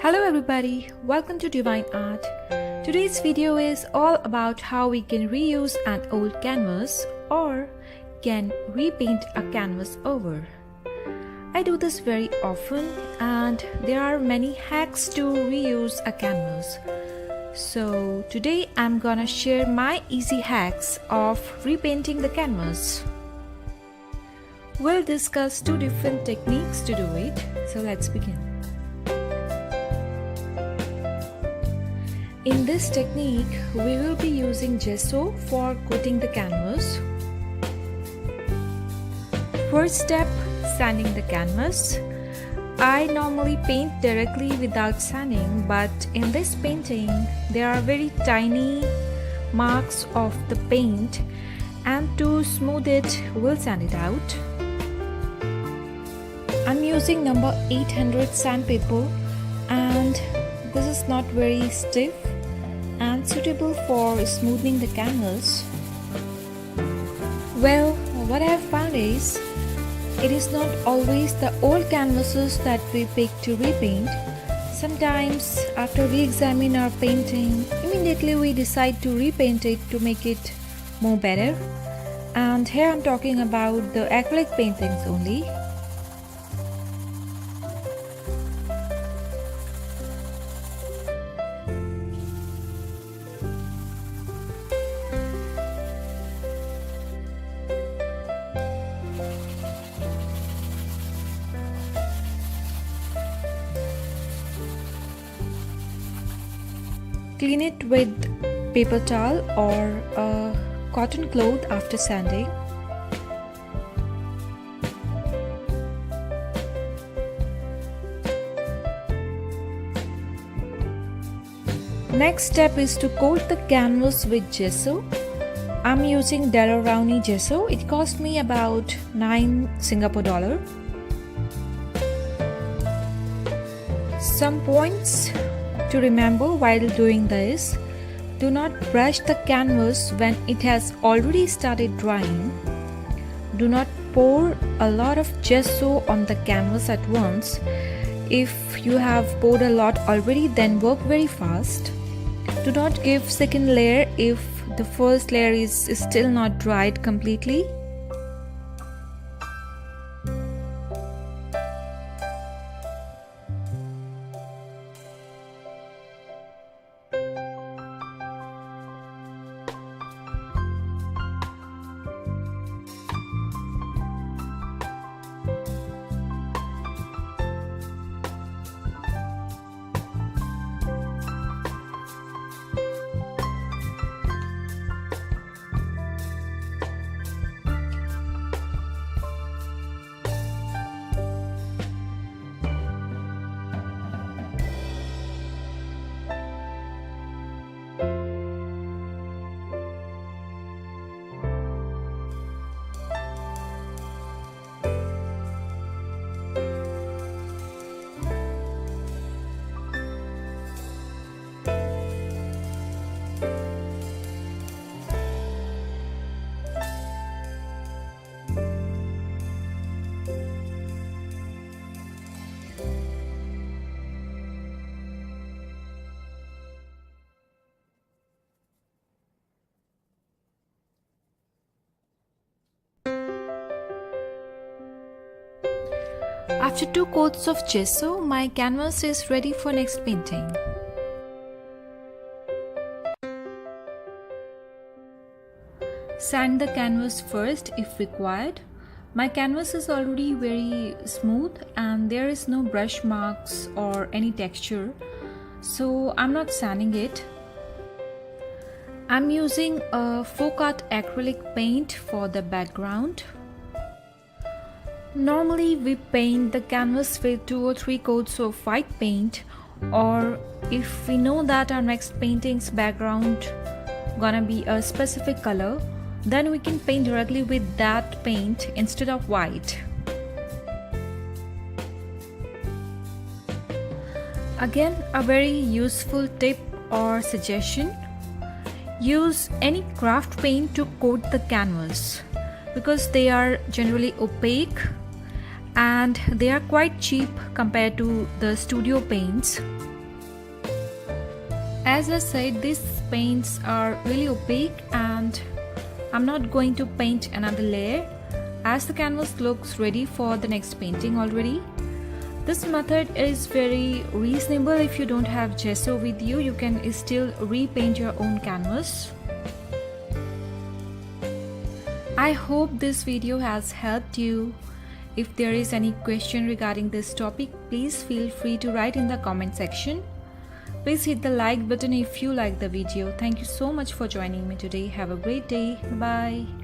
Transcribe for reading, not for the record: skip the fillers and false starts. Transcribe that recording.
Hello everybody, welcome to Divine Art. Today's video is all about how we can reuse an old canvas or can repaint a canvas over. I do this very often and there are many hacks to reuse a canvas. So today I'm gonna share my easy hacks of repainting the canvas. We'll discuss two different techniques to do it, so let's begin. In this technique, we will be using gesso for coating the canvas. First step, sanding the canvas. I normally paint directly without sanding, but in this painting, there are very tiny marks of the paint, and to smooth it, we'll sand it out. I'm using number 800 sandpaper, and this is not very stiff and suitable for smoothing the canvas. Well, what I have found is, it is not always the old canvases that we pick to repaint. Sometimes after we examine our painting, immediately we decide to repaint it to make it more better. And here I'm talking about the acrylic paintings only. Clean it with paper towel or a cotton cloth after sanding. Next step is to coat the canvas with gesso. I'm using Delaware gesso. It cost me about 9 Singapore dollar. Some points to remember while doing this: do not brush the canvas when it has already started drying. Do not pour a lot of gesso on the canvas at once. If you have poured a lot already, then work very fast. Do not give second layer if the first layer is still not dried completely. After 2 coats of gesso, my canvas is ready for next painting. Sand the canvas first if required. My canvas is already very smooth and there is no brush marks or any texture, so I'm not sanding it. I'm using a folk art acrylic paint for the background. Normally we paint the canvas with 2 or 3 coats of white paint, or if we know that our next painting's background gonna be a specific color, then we can paint directly with that paint instead of white. Again, a very useful tip or suggestion: use any craft paint to coat the canvas because they are generally opaque and they are quite cheap compared to the studio paints. As I said, these paints are really opaque and I'm not going to paint another layer as the canvas looks ready for the next painting already. This method is very reasonable. If you don't have gesso with you, you can still repaint your own canvas. I hope this video has helped you. If there is any question regarding this topic, please feel free to write in the comment section. Please hit the like button if you like the video. Thank you so much for joining me today. Have a great day. Bye.